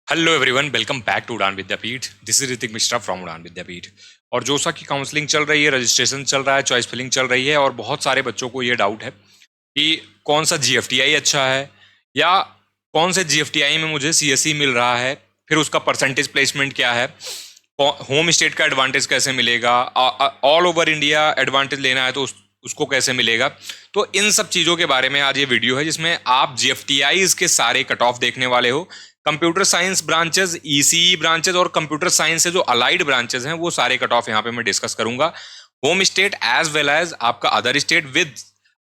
Hello everyone, welcome back to Udaan Vidyapeeth. This is Hrithik Mishra from Udaan Vidyapeeth. और जोसा की काउंसलिंग चल रही है, रजिस्ट्रेशन चल रहा है, चॉइस फिलिंग चल रही है और बहुत सारे बच्चों को ये डाउट है कि कौन सा जीएफटीआई अच्छा है या कौन से जीएफटीआई में मुझे सीएसई मिल रहा है, फिर उसका परसेंटेज प्लेसमेंट क्या है, होम स्टेट का एडवांटेज कैसे मिलेगा, ऑल ओवर इंडिया एडवांटेज लेना है तो उसको कैसे मिलेगा। तो इन सब चीज़ों के बारे में आज ये वीडियो है जिसमें आप जीएफटीआईज के सारे कट ऑफ देखने वाले हो। Computer science branches, ECE branches और कंप्यूटर साइंस से जो अलाइड ब्रांचेस हैं वो सारे कट ऑफ यहाँ पे मैं डिस्कस करूंगा। Home state as well as आपका other state with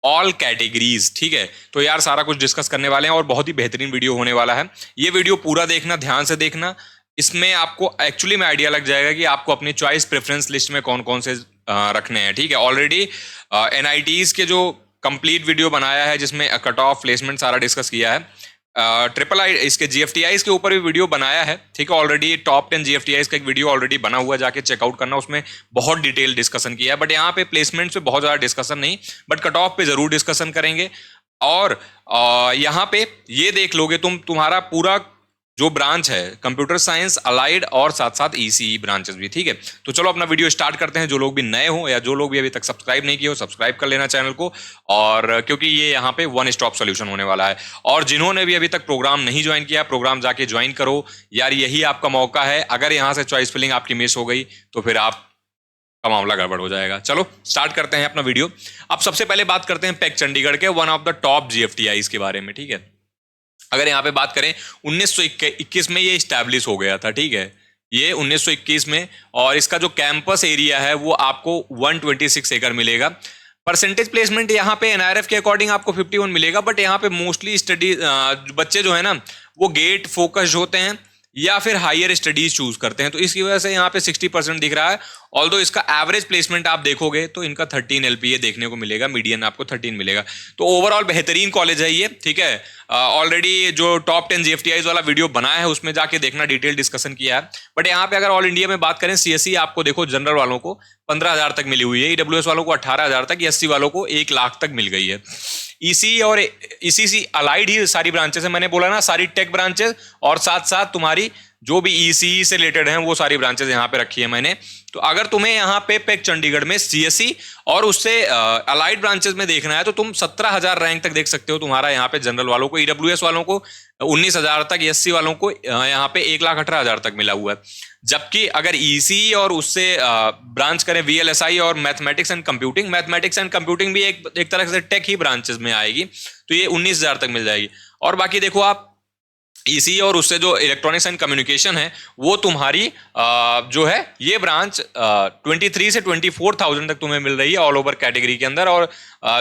all categories. ठीक है, तो यार सारा कुछ डिस्कस करने वाले हैं और बहुत ही बेहतरीन वीडियो होने वाला है। ये वीडियो पूरा देखना, ध्यान से देखना। इसमें आपको एक्चुअली में आइडिया लग जाएगा कि आपको अपनी चॉइस प्रेफरेंस लिस्ट में कौन कौन से रखने हैं। ठीक है, ऑलरेडी एनआईटीज के जो कंप्लीट वीडियो बनाया है जिसमें कट ऑफ प्लेसमेंट सारा डिस्कस किया है। ट्रिपल आई इसके जीएफटीआईज के ऊपर भी वीडियो बनाया है। ठीक है, ऑलरेडी टॉप 10 जीएफटीआईज का एक वीडियो ऑलरेडी बना हुआ है, जाके चेकआउट करना, उसमें बहुत डिटेल डिस्कसन किया है। बट यहाँ पे प्लेसमेंट पे बहुत ज़्यादा डिस्कसन नहीं, बट कट ऑफ पे जरूर डिस्कसन करेंगे। और यहाँ पे ये देख लोगे तुम्हारा पूरा जो ब्रांच है कंप्यूटर साइंस अलाइड और साथ साथ ईसीई ब्रांचेस भी। ठीक है, तो चलो अपना वीडियो स्टार्ट करते हैं। जो लोग भी नए हो या जो लोग भी अभी तक सब्सक्राइब नहीं किए हो, सब्सक्राइब कर लेना चैनल को। और क्योंकि ये यहाँ पे वन स्टॉप सॉल्यूशन होने वाला है। और जिन्होंने भी अभी तक प्रोग्राम नहीं ज्वाइन किया, प्रोग्राम जाके ज्वाइन करो यार, यही आपका मौका है। अगर यहाँ से चॉइस फिलिंग आपकी मिस हो गई तो फिर आप का मामला गड़बड़ हो जाएगा। चलो स्टार्ट करते हैं अपना वीडियो। अब सबसे पहले बात करते हैं पैक चंडीगढ़ के वन ऑफ द टॉप जीएफटीआईज के बारे में। ठीक है, अगर यहाँ पे बात करें 1921 में ये स्टैब्लिश हो गया था। ठीक है, ये 1921 में, और इसका जो कैंपस एरिया है वो आपको 126 एकड़ मिलेगा। परसेंटेज प्लेसमेंट यहाँ पे एनआरएफ के अकॉर्डिंग आपको 51 मिलेगा। बट यहाँ पे मोस्टली स्टडी बच्चे जो है ना वो गेट फोकस्ड होते हैं या फिर हायर स्टडीज चूज करते हैं, तो इसकी वजह से यहाँ पे 60% दिख रहा है। ऑल्दो इसका एवरेज प्लेसमेंट आप देखोगे तो इनका 13 एलपीए देखने को मिलेगा, मीडियन आपको 13 मिलेगा। तो ओवरऑल बेहतरीन कॉलेज है ये। ठीक है, ऑलरेडी जो टॉप 10 जीएफटीआईज वाला वीडियो बनाया है उसमें जाके देखना, डिटेल डिस्कसन किया है। बट यहाँ पे अगर ऑल इंडिया में बात करें सीएसई आपको देखो जनरल वालों को 15,000 तक मिली हुई है, ईडब्ल्यूएस वालों को 18,000 तक, एससी वालों को 1 लाख तक मिल गई है। ईसी और ईसीसी अलाइड ही सारी ब्रांचेस है, मैंने बोला ना, सारी टेक ब्रांचेस और साथ साथ तुम्हारी जो भी ईसीई से रिलेटेड हैं वो सारी ब्रांचेस यहाँ पे रखी है मैंने। तो अगर तुम्हें यहाँ पे पैक चंडीगढ़ में सीएसई और उससे अलाइड ब्रांचेस में देखना है तो तुम 17,000 रैंक तक देख सकते हो। तुम्हारा यहाँ पे जनरल वालों को, ईडब्ल्यूएस वालों को 19,000 तक, एससी वालों को यहाँ पे 1,18,000 तक मिला हुआ है। जबकि अगर ईसी और उससे ब्रांच करें वीएलएसआई और mathematics and computing, mathematics and computing भी एक तरह से टेक ही ब्रांचेस में आएगी, तो ये 19,000 तक मिल जाएगी। और बाकी देखो आप इसी और उससे जो इलेक्ट्रॉनिक्स एंड कम्युनिकेशन है वो तुम्हारी जो है ये ब्रांच 23 से 24,000 तक तुम्हें मिल रही है ऑल ओवर कैटेगरी के अंदर। और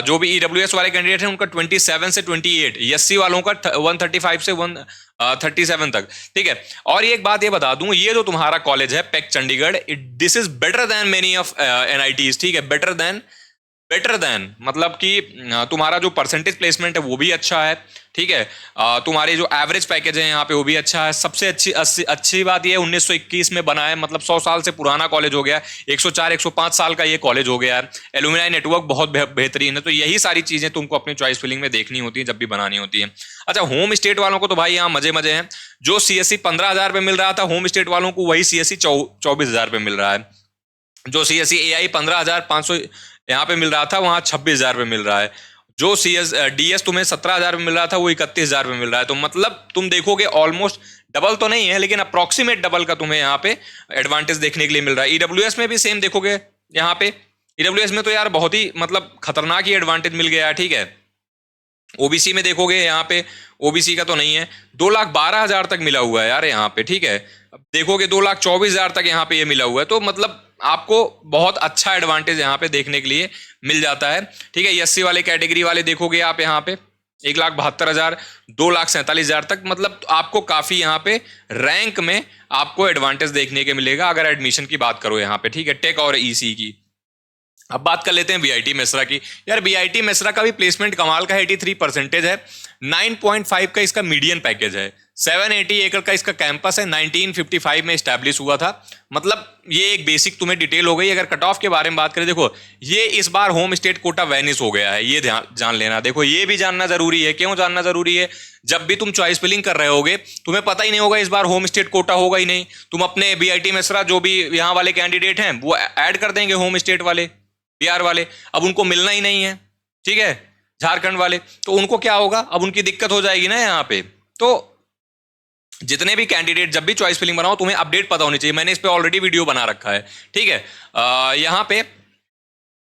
जो भी ईडब्ल्यूएस वाले कैंडिडेट हैं उनका 27 से 28, एससी वालों का 135 से 137 तक। ठीक है, और एक बात ये बता दूं, ये जो तुम्हारा कॉलेज है pack Chandigarh, this is better than many of NITs. ठीक है, बेटर देन मतलब कि तुम्हारा जो परसेंटेज प्लेसमेंट है वो भी अच्छा है। ठीक है, तुम्हारे जो एवरेज पैकेज है यहाँ पे वो भी अच्छा है। सबसे अच्छी बात ये है 1921 में बना है, मतलब 100 साल से पुराना कॉलेज हो गया। 104-105 साल का ये कॉलेज हो गया है। एलुमिनाई नेटवर्क बहुत बेहतरीन है। तो यही सारी चीजें तुमको अपनी चॉइस फिलिंग में देखनी होती है जब भी बनानी होती है। अच्छा, होम स्टेट वालों को तो भाई यहाँ मजे मजे हैं। जो सीएससी 15,000 पे मिल रहा था होम स्टेट वालों को, वही सीएससी 24,000 पे मिल रहा है। जो सीएससी एआई 15,500 यहाँ पे मिल रहा था, वहां 26,000 पे मिल रहा है। जो डीएस तुम्हें 17,000 में मिल रहा था वो 31,000 में मिल रहा है। तो मतलब तुम देखोगे ऑलमोस्ट डबल तो नहीं है लेकिन अप्रोक्सीमेट डबल का तुम्हें यहाँ पे एडवांटेज देखने के लिए मिल रहा है। ईडब्ल्यूएस में भी सेम देखोगे यहाँ पे। ईडब्ल्यूएस में तो यार बहुत ही मतलब खतरनाक ही एडवांटेज मिल गया है। ठीक है, ओबीसी में देखोगे यहाँ पे, ओबीसी का तो नहीं है, 2,12,000 तक मिला हुआ है यार यहाँ पे। ठीक है, अब देखोगे 2,24,000 तक यहाँ पे ये मिला हुआ है। तो मतलब आपको बहुत अच्छा एडवांटेज यहाँ पे देखने के लिए मिल जाता है। ठीक है, एससी वाले कैटेगरी वाले देखोगे आप यहाँ पे 1,72,000, 2,47,000 तक, मतलब आपको काफी यहाँ पे रैंक में आपको एडवांटेज देखने के मिलेगा अगर एडमिशन की बात करो यहाँ पे। ठीक है, टेक और ईसी की। अब बात कर लेते हैं वीआईटी मेसरा की। यार वीआईटी मेसरा का भी प्लेसमेंट कमाल का है, 83% है। 9.5 का इसका मीडियन पैकेज है। 780 एकड़ का इसका कैंपस है, 1955 में स्टैब्लिश हुआ था। मतलब ये एक बेसिक तुम्हें डिटेल हो गई। अगर कट ऑफ के बारे में बात करें, देखो ये इस बार होम स्टेट कोटा वैनिश हो गया है, ये ध्यान जान लेना। देखो ये भी जानना जरूरी है। क्यों जानना जरूरी है? जब भी तुम चॉइस फिलिंग कर रहे होगे तुम्हें पता ही नहीं होगा इस बार होम स्टेट कोटा होगा ही नहीं। तुम अपने बीआईटी मेसरा जो भी यहाँ वाले कैंडिडेट हैं वो ऐड कर देंगे होम स्टेट वाले, बिहार वाले, अब उनको मिलना ही नहीं है, ठीक है, झारखंड वाले, तो उनको क्या होगा, अब उनकी दिक्कत हो जाएगी ना यहाँ पे। तो जितने भी कैंडिडेट जब भी चॉइस फिलिंग बनाओ तुम्हें अपडेट पता होनी चाहिए। मैंने इस पे ऑलरेडी वीडियो बना रखा है, ठीक है। यहाँ पे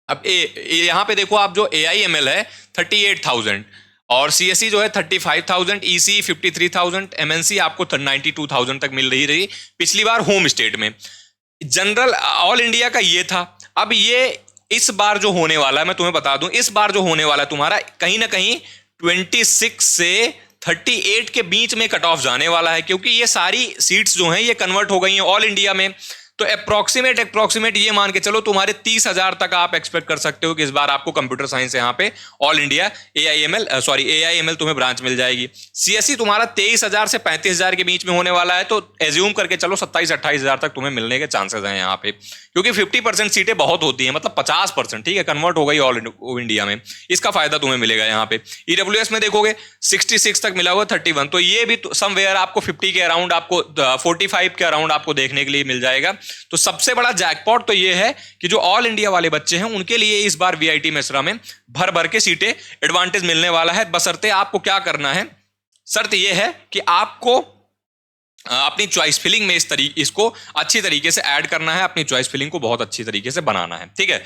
अब यहाँ पे देखो आप, जो AIML है 38,000 और CSE जो है 35,000, EC 53,000, MNC आपको 92,000 तक मिल रही पिछली बार होम स्टेट में। जनरल ऑल इंडिया का ये था। अब ये इस बार जो होने वाला है मैं तुम्हें बता दूं, इस बार जो होने वाला है तुम्हारा कहीं ना कहीं 26 से 38 के बीच में कट ऑफ जाने वाला है, क्योंकि ये सारी सीट्स जो हैं ये कन्वर्ट हो गई हैं ऑल इंडिया में। तो अप्रोक्सीमेट ये मान के चलो तुम्हारे 30,000 तक आप एक्सपेक्ट कर सकते हो कि इस बार आपको कंप्यूटर साइंस यहाँ पे ऑल इंडिया AIML तुम्हें ब्रांच मिल जाएगी। CSE तुम्हारा 23,000 से 35,000 के बीच में होने वाला है, तो एज्यूम करके चलो 27-28,000 तक तुम्हें मिलने के चांसेस हैं यहाँ पे, क्योंकि 50% सीटें बहुत होती हैं, मतलब 50%, ठीक है, कन्वर्ट हो गई ऑल इंडिया में। इसका फायदा तुम्हें मिलेगा यहाँ पे। EWS में देखोगे 66 तक मिला हुआ 31, तो ये भी समवेयर आपको 50 के अराउंड, आपको 45 के अराउंड आपको देखने के लिए मिल जाएगा। तो सबसे बड़ा जैकपॉट तो ये है कि जो ऑल इंडिया वाले बच्चे हैं उनके लिए इस बार VIT मेसरा में भर भर के सीटें एडवांटेज मिलने वाला है। बशर्ते आपको क्या करना है, शर्त यह है कि आपको अपनी चॉइस फिलिंग में इसको अच्छी तरीके से ऐड करना है, अपनी चॉइस फिलिंग को बहुत अच्छी तरीके से बनाना है, ठीक है।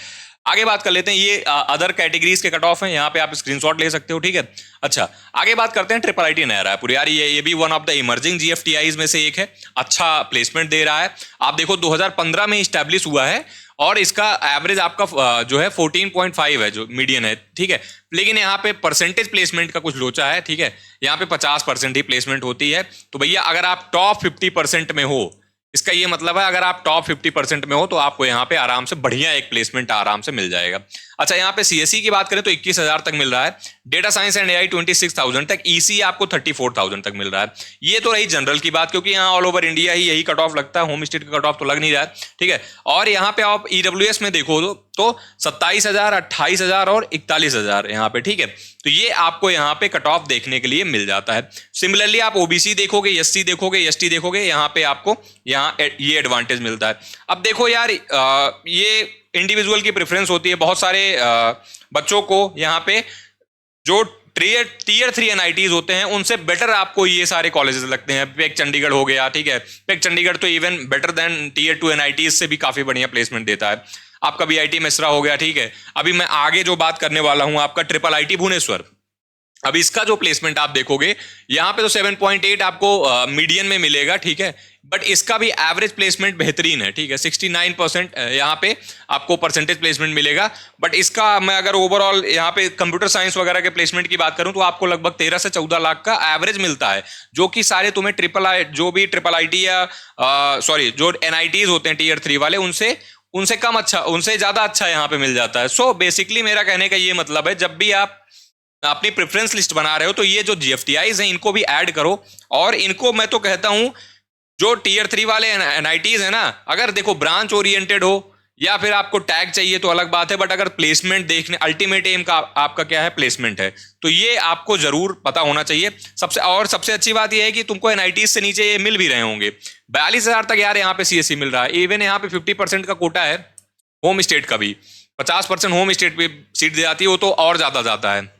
आगे बात कर लेते हैं, ये अदर कैटेगरीज के कट ऑफ हैं, यहाँ पे आप स्क्रीनशॉट ले सकते हो, ठीक है। अच्छा, आगे बात करते हैं ट्रिपल IIT नया रायपुर। यार ये भी one of the emerging GFTIs में से एक है, अच्छा प्लेसमेंट दे रहा है। आप देखो 2015 में स्टैब्लिश हुआ है और इसका एवरेज आपका जो है 14.5 है, जो मीडियन है, ठीक है। लेकिन यहाँ पे परसेंटेज प्लेसमेंट का कुछ लोचा है, ठीक है। यहाँ पे 50% ही प्लेसमेंट होती है। तो भैया अगर आप टॉप 50% में हो, इसका ये मतलब है अगर आप टॉप 50% में हो तो आपको यहाँ पे आराम से बढ़िया एक प्लेसमेंट आराम से मिल जाएगा। अच्छा, यहाँ पे CSE की बात करें तो 21,000 तक मिल रहा है, डेटा साइंस एंड AI 26,000 तक, EC आपको 34,000 तक मिल रहा है। ये तो रही जनरल की बात, क्योंकि यहाँ ऑल ओवर इंडिया ही यही कट ऑफ लगता है, होम स्टेट का कट ऑफ तो लग नहीं रहा है, ठीक है। और यहाँ पे आप EWS में देखो तो 27,000, 28,000 और 41,000 यहाँ पे, ठीक है। तो ये आपको यहाँ पे कट ऑफ देखने के लिए मिल जाता है। सिमिलरली आप OBC देखोगे, SC देखोगे, ST देखोगे, यहाँ पे आपको यहाँ ये एडवांटेज मिलता है। अब देखो यार, ये इंडिविजुअल की प्रेफरेंस होती है। बहुत सारे बच्चों को यहाँ पे जो टीयर 3 NITs होते हैं उनसे बेटर आपको ये सारे कॉलेजेस लगते हैं। पेक चंडीगढ़ हो गया, ठीक है, पेक चंडीगढ़ तो even better than tier 2 NITs से भी काफी बढ़िया प्लेसमेंट देता है। आपका VIT मेसरा हो गया, ठीक है। अभी मैं आगे जो बात करने वाला हूं आपका ट्रिपल IIT भुवनेश्वर, अब इसका जो प्लेसमेंट आप देखोगे यहाँ पे तो 7.8 आपको मीडियन में मिलेगा, ठीक है, बट इसका भी एवरेज प्लेसमेंट बेहतरीन है, ठीक है। 69% यहाँ पे आपको परसेंटेज प्लेसमेंट मिलेगा। बट इसका मैं अगर ओवरऑल यहाँ पे कंप्यूटर साइंस वगैरह के प्लेसमेंट की बात करूँ तो आपको लगभग 13 से 14 लाख का एवरेज मिलता है, जो कि सारे तुम्हें जो भी ट्रिपल IIT या जो NITs होते हैं टीयर 3 वाले उनसे कम अच्छा, उनसे ज्यादा अच्छा यहाँ पे मिल जाता है। सो बेसिकली मेरा कहने का ये मतलब है, जब भी आप अपनी प्रेफरेंस लिस्ट बना रहे हो तो ये जो GFTIs हैं इनको भी ऐड करो। और इनको मैं तो कहता हूं, जो टीयर 3 वाले NITs है ना, अगर देखो ब्रांच ओरिएंटेड हो या फिर आपको टैग चाहिए तो अलग बात है, बट अगर प्लेसमेंट देखने, अल्टीमेट एम का आपका क्या है, प्लेसमेंट है, तो ये आपको जरूर पता होना चाहिए। सबसे अच्छी बात ये है कि तुमको NITs से नीचे ये मिल भी रहे होंगे। 42,000 तक यार यहाँ पे CSE मिल रहा है। इवन यहाँ पे 50% का कोटा है होम स्टेट का भी, 50% होम स्टेट पे सीट दी जाती है, वो तो और ज्यादा जाता है।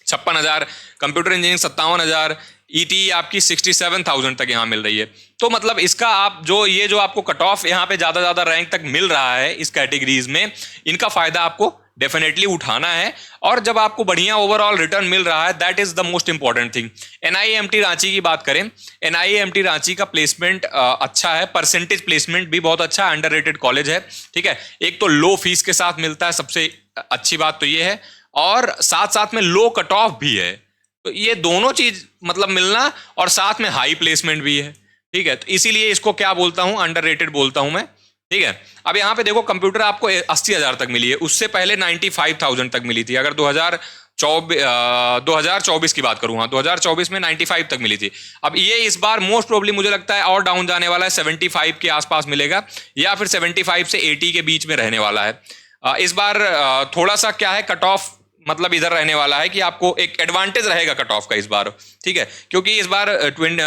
56,000, कंप्यूटर इंजीनियरिंग 57,000, ET आपकी 67,000 तक यहाँ मिल रही है। तो मतलब इसका आप जो आपको कट ऑफ यहाँ पे ज्यादा रैंक तक मिल रहा है इस कैटेगरीज में, इनका फायदा आपको डेफिनेटली उठाना है। और जब आपको बढ़िया ओवरऑल रिटर्न मिल रहा है, that is the most important thing. NIMT Ranchi की बात करें, NIMT रांची का प्लेसमेंट अच्छा है, परसेंटेज प्लेसमेंट भी बहुत अच्छा, अंडररेटेड कॉलेज है, ठीक है। एक तो लो फीस के साथ मिलता है, सबसे अच्छी बात तो ये है, और साथ साथ में लो कट ऑफ भी है। तो ये दोनों चीज मतलब मिलना, और साथ में हाई प्लेसमेंट भी है, ठीक है। तो इसीलिए इसको क्या बोलता हूं, अंडररेटेड बोलता हूं मैं, ठीक है। अब यहाँ पे देखो कंप्यूटर आपको 80,000 तक मिली है, उससे पहले 95,000 तक मिली थी। अगर 2024 की बात करूँ, हाँ 2024 में 95 तक मिली थी। अब ये इस बार मोस्ट प्रोबेबली मुझे लगता है और डाउन जाने वाला है, 75 के आसपास मिलेगा या फिर 75 से 80 के बीच में रहने वाला है। इस बार थोड़ा सा क्या है, कट ऑफ मतलब इधर रहने वाला है कि आपको एक एडवांटेज रहेगा कट ऑफ का इस बार, ठीक है, क्योंकि इस बार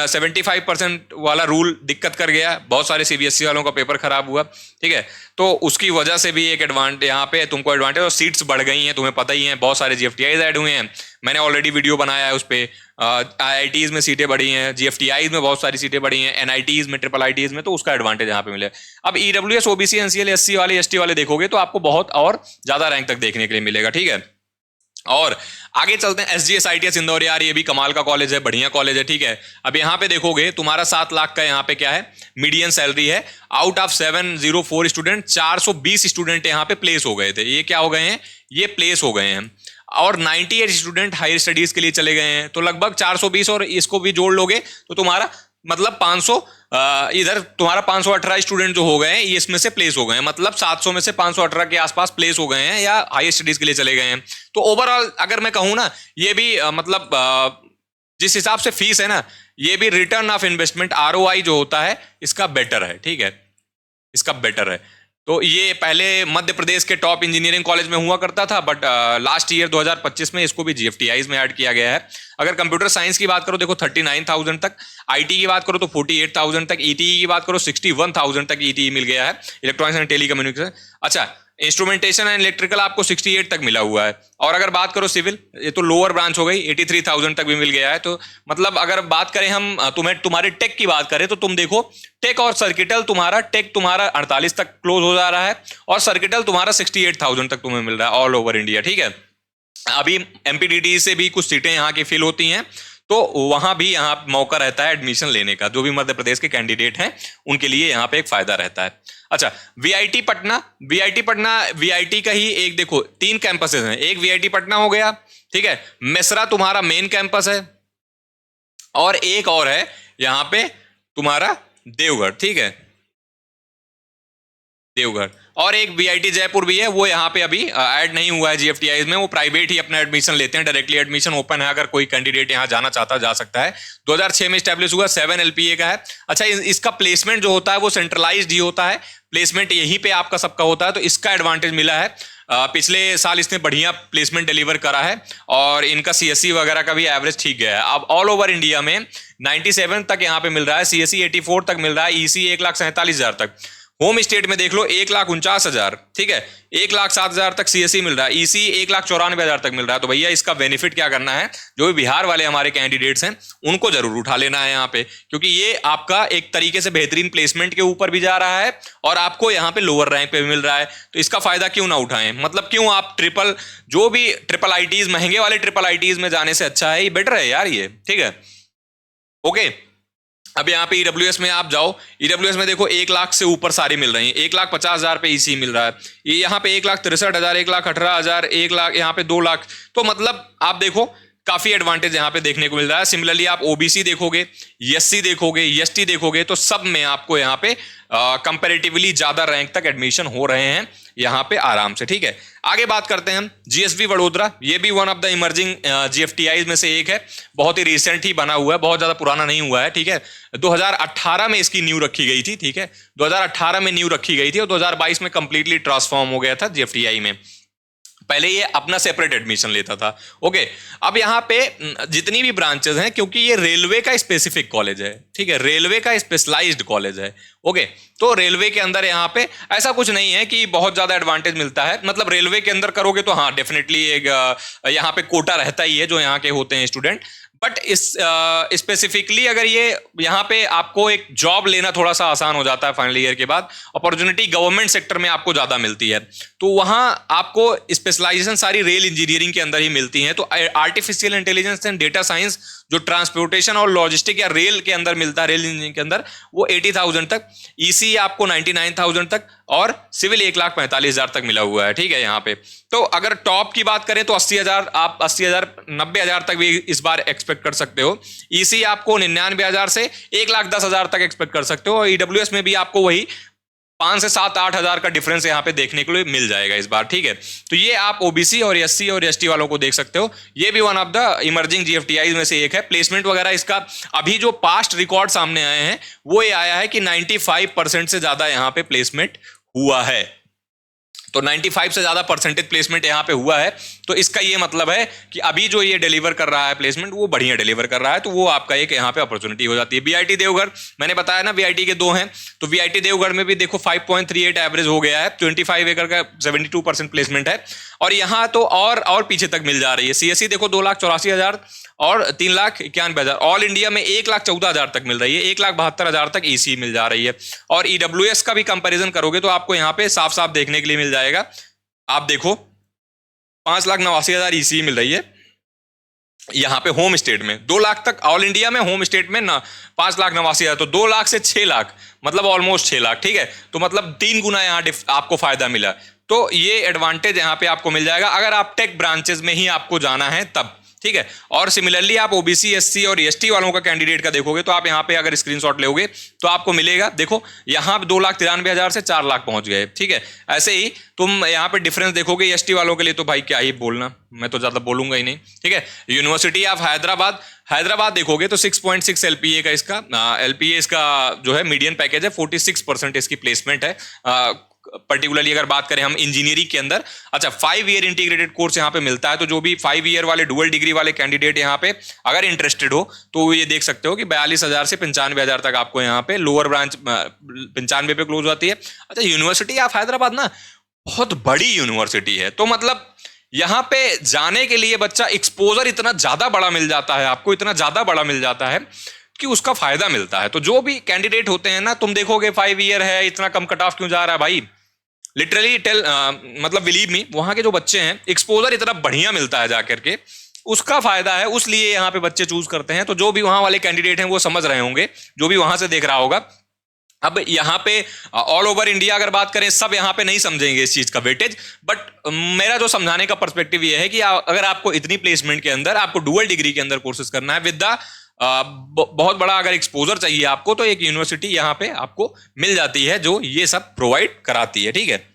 75% वाला रूल दिक्कत कर गया, बहुत सारे सीबीएसई वालों का पेपर खराब हुआ, ठीक है, तो उसकी वजह से भी एक एडवांटेज यहाँ पे तुमको एडवांटेज, और सीट्स बढ़ गई हैं, तुम्हें पता ही है, बहुत सारे जीएफटीआईज ऐड हुए हैं, मैंने ऑलरेडी वीडियो बनाया है उस पर। आईआईटीज में सीटें बढ़ी हैं, जीएफटीआईज में बहुत सारी सीटें बढ़ी हैं, एनआईटीज में, ट्रिपल आईटीज में, तो उसका एडवांटेज यहाँ पे मिले। अब ईडब्ल्यूएस, ओबीसी, एनसीएल, एससी वाले, एसटी वाले देखोगे तो आपको बहुत और ज्यादा रैंक तक देखने के लिए मिलेगा, ठीक है। और आगे चलते हैं, एसजीएस आईटीएस इंदौर, यार ये भी कमाल का कॉलेज है, बढ़िया कॉलेज है, ठीक है। अब यहाँ पे देखोगे तुम्हारा 7 लाख का यहाँ पे क्या है, मीडियन सैलरी है। आउट ऑफ 704 स्टूडेंट 420 स्टूडेंट यहाँ पे प्लेस हो गए थे, ये क्या हो गए हैं, ये प्लेस हो गए हैं। और 98 स्टूडेंट हायर स्टडीज के लिए चले गए हैं, तो लगभग 420 और इसको भी जोड़ लोगे तो तुम्हारा मतलब 500, इधर तुम्हारा 518 स्टूडेंट जो हो गए हैं ये इसमें से प्लेस हो गए हैं, मतलब 700 में से 518 के आसपास प्लेस हो गए हैं या हाई स्टडीज के लिए चले गए हैं। तो ओवरऑल अगर मैं कहूँ ना, ये भी मतलब जिस हिसाब से फीस है ना, ये भी रिटर्न ऑफ इन्वेस्टमेंट आरओआई जो होता है इसका बेटर है, ठीक है, इसका बेटर है। तो ये पहले मध्य प्रदेश के टॉप इंजीनियरिंग कॉलेज में हुआ करता था, बट लास्ट ईयर 2025 में इसको भी जीएफटीआईज में ऐड किया गया है। अगर कंप्यूटर साइंस की बात करो देखो 39,000 तक, आईटी की बात करो तो 48,000 तक, ईटीई की बात करो 61,000 तक ईटीई मिल गया है, इलेक्ट्रॉनिक्स एंड टेलीकम्युनिकेशन। अच्छा, इंस्ट्रूमेंटेशन एंड इलेक्ट्रिकल आपको 68 तक मिला हुआ है। और अगर बात करो सिविल, ये तो लोअर ब्रांच हो गई, 83,000 तक भी मिल गया है। तो मतलब अगर बात करें हम तुम्हारे टेक की बात करें तो तुम देखो टेक और सर्किटल, तुम्हारा टेक तुम्हारा 48 तक क्लोज हो जा रहा है और सर्किटल तुम्हारा 68,000 तक तुम्हें मिल रहा है ऑल ओवर इंडिया, ठीक है। अभी एमपीडीटी से भी कुछ सीटें यहाँ की फिल होती हैं, तो वहां भी यहाँ मौका रहता है एडमिशन लेने का, जो भी मध्य प्रदेश के कैंडिडेट हैं उनके लिए यहाँ पे एक फायदा रहता है। अच्छा, वीआईटी पटना, वीआईटी का ही एक देखो 3 कैंपसेस हैं, एक वीआईटी पटना हो गया, ठीक है, मेसरा तुम्हारा मेन कैंपस है, और एक और है यहाँ पे तुम्हारा देवगढ़, ठीक है, देवगढ़। और एक वीआईटी जयपुर भी है, वो यहाँ पे अभी ऐड नहीं हुआ है जीएफटीआईज में, वो प्राइवेट ही अपना एडमिशन लेते हैं, डायरेक्टली एडमिशन ओपन है, अगर कोई कैंडिडेट यहाँ जाना चाहता है जा सकता है। 2006 में स्टैब्लिश हुआ, 7 एलपीए का है। अच्छा, इसका प्लेसमेंट जो होता है वो सेंट्रलाइज्ड ही होता है, प्लेसमेंट यहीं पे आपका सबका होता है, तो इसका एडवांटेज मिला है। पिछले साल इसने बढ़िया प्लेसमेंट डिलीवर करा है और इनका सीएससी वगैरह का भी एवरेज ठीक गया है। अब ऑल ओवर इंडिया में 97 तक यहाँ पे मिल रहा है, सीएससी 84 तक मिल रहा है, ईसी 1,47,000 तक, होम स्टेट में देख लो 1,49,000, ठीक है, 1,07,000 तक सीएससी मिल रहा है, ईसी 1,94,000 तक मिल रहा है। तो भैया इसका बेनिफिट क्या करना है, जो भी बिहार वाले हमारे कैंडिडेट्स हैं उनको जरूर उठा लेना है यहाँ पे, क्योंकि ये आपका एक तरीके से बेहतरीन प्लेसमेंट के ऊपर भी जा रहा है और आपको यहाँ पे लोअर रैंक पे भी मिल रहा है। तो इसका फायदा क्यों ना उठाएं, मतलब क्यों आप ट्रिपल आईटीज, महंगे वाले ट्रिपल आईटीज में जाने से अच्छा है, ये बेटर है यार ये, ठीक है, ओके। अब यहाँ पे ईडब्ल्यूएस में आप जाओ, ईडब्ल्यूएस में देखो 1 लाख से ऊपर सारी मिल रही हैं, 1,50,000 पे ईसी मिल रहा है, ये यहाँ पे 1,63,000, 1,18,000, 1 लाख, यहाँ पे 2 लाख। तो मतलब आप देखो काफी एडवांटेज यहाँ पे देखने को मिल रहा है। सिमिलरली आप ओबीसी देखोगे, एससी देखोगे, एसटी देखोगे, तो सब में आपको यहाँ पे कंपैरेटिवली ज्यादा रैंक तक एडमिशन हो रहे हैं यहाँ पे आराम से, ठीक है। आगे बात करते हैं हम जीएसवी वडोदरा, ये भी वन ऑफ द इमर्जिंग जीएफटीआईज में से एक है, बहुत ही रिसेंट ही बना हुआ है, बहुत ज्यादा पुराना नहीं हुआ है, ठीक है। 2018 में इसकी नींव रखी गई थी, ठीक है, 2018 में नींव रखी गई थी और 2022 में कंप्लीटली ट्रांसफॉर्म हो गया था जीएफटीआई में। पहले ये अपना सेपरेट एडमिशन लेता था, ओके। अब यहाँ पे जितनी भी ब्रांचेस हैं, क्योंकि ये रेलवे का स्पेसिफिक कॉलेज है, ठीक है, रेलवे का स्पेशलाइज्ड कॉलेज है, ओके, तो रेलवे के अंदर यहाँ पे ऐसा कुछ नहीं है कि बहुत ज्यादा एडवांटेज मिलता है, मतलब रेलवे के अंदर करोगे तो हाँ डेफिनेटली एक यहाँ पे कोटा रहता ही है जो यहाँ के होते हैं स्टूडेंट, बट इस स्पेसिफिकली अगर ये यहाँ पे आपको एक जॉब लेना थोड़ा सा आसान हो जाता है फाइनल ईयर के बाद, अपॉर्चुनिटी गवर्नमेंट सेक्टर में आपको ज्यादा मिलती है, तो वहाँ आपको स्पेशलाइजेशन सारी रेल इंजीनियरिंग के अंदर ही मिलती है। तो artificial intelligence and data science जो ट्रांसपोर्टेशन और लॉजिस्टिक या रेल के अंदर मिलता है, रेल इंजीनियरिंग के अंदर, वो 80,000 तक, ईसी आपको 99,000 तक और सिविल 1,45,000 तक मिला हुआ है, ठीक है यहाँ पे। तो अगर टॉप की बात करें तो 80,000, आप 80,000 90,000 तक भी इस बार एक्सपेक्ट कर सकते हो। ईसी आपको 99,000 से 1,10,000 तक एक्सपेक्ट कर सकते हो और ईडब्ल्यूएस में भी आपको वही 5 से 7-8 हजार का डिफरेंस यहाँ पे देखने को मिल जाएगा इस बार, ठीक है। तो ये आप ओबीसी और एससी और एसटी वालों को देख सकते हो, ये भी one of the emerging GFTI में से एक है। प्लेसमेंट वगैरह इसका अभी जो पास्ट रिकॉर्ड सामने आए हैं वो ये आया है कि 95% से ज्यादा यहाँ पे प्लेसमेंट हुआ है। तो 95 से ज्यादा परसेंटेज प्लेसमेंट यहाँ पे हुआ है। तो इसका ये मतलब है कि अभी जो ये डिलीवर कर रहा है प्लेसमेंट वो बढ़िया डिलीवर कर रहा है, तो वो आपका एक यहाँ पे अपॉर्चुनिटी हो जाती है। वीआईटी देवघर मैंने बताया ना, वीआईटी के 2 हैं, तो वीआईटी देवघर में भी देखो 5.38 एवरेज हो गया है, 25 एकड़ का 72% प्लेसमेंट है। और यहाँ तो और पीछे तक मिल जा रही है। सीएससी देखो 2,84,000 और 3,91,000, ऑल इंडिया में 1,14,000 तक मिल रही है, 1,72,000 तक ईसी मिल जा रही है। और ईडब्ल्यूएस का भी कंपैरिजन करोगे तो आपको यहाँ पे साफ साफ देखने के लिए मिल जाएगा। आप देखो 5,89,000 ईसी मिल रही है यहाँ पे होम स्टेट में, 2 लाख तक ऑल इंडिया में, होम स्टेट में ना 5,89,000, तो 2 लाख से 6 लाख, मतलब ऑलमोस्ट 6 लाख, ठीक है। तो मतलब 3 गुना यहाँ आपको फायदा मिला। तो ये एडवांटेज यहाँ पे आपको मिल जाएगा अगर आप टेक ब्रांचेस में ही आपको जाना है तब, ठीक है। और सिमिलरली आप ओबीसी, एससी और एसटी वालों का कैंडिडेट का देखोगे तो आप यहाँ पे अगर स्क्रीनशॉट लोगे तो आपको मिलेगा, देखो यहाँ 2,93,000 से 4 लाख पहुंच गए, ठीक है। ऐसे ही तुम यहाँ पे डिफरेंस देखोगे एसटी वालों के लिए, तो भाई क्या ही बोलना, मैं तो ज्यादा बोलूंगा ही नहीं, ठीक है। यूनिवर्सिटी ऑफ हैदराबाद देखोगे तो 6.6 एलपीए का इसका एलपीए इसका जो है मीडियन पैकेज है, 46% इसकी प्लेसमेंट है। पर्टिकुलरली अगर बात करें हम इंजीनियरिंग के अंदर, अच्छा 5 ईयर इंटीग्रेटेड कोर्स यहाँ पे मिलता है। तो जो भी 5 ईयर वाले डुअल डिग्री वाले कैंडिडेट यहाँ पे अगर इंटरेस्टेड हो तो ये देख सकते हो कि 42,000 से 95,000 तक आपको यहाँ पे लोअर ब्रांच 95 पे क्लोज होती है। अच्छा यूनिवर्सिटी ऑफ हैदराबाद ना बहुत बड़ी यूनिवर्सिटी है, तो मतलब यहाँ पे जाने के लिए बच्चा एक्सपोजर इतना ज्यादा बड़ा मिल जाता है, आपको इतना ज्यादा बड़ा मिल जाता है कि उसका फायदा मिलता है। तो जो भी कैंडिडेट होते हैं ना, तुम देखोगे 5 ईयर है, इतना कम कट ऑफ क्यों जा रहा है भाई, लिटरली मतलब बिलीव मी, वहां के जो बच्चे हैं एक्सपोजर इतना बढ़िया मिलता है जाकर के, उसका फायदा है, उसलिए यहाँ पे बच्चे चूज करते हैं। तो जो भी वहां वाले कैंडिडेट हैं वो समझ रहे होंगे, जो भी वहां से देख रहा होगा। अब यहाँ पे ऑल ओवर इंडिया अगर बात करें, सब यहाँ पे नहीं समझेंगे इस चीज का वेटेज, बट मेरा जो समझाने का पर्सपेक्टिव ये है कि अगर आपको इतनी प्लेसमेंट के अंदर आपको डुअल डिग्री के अंदर कोर्सेज करना है विद द बहुत बड़ा अगर एक्सपोजर चाहिए आपको, तो एक यूनिवर्सिटी यहाँ पे आपको मिल जाती है जो ये सब प्रोवाइड कराती है, ठीक है।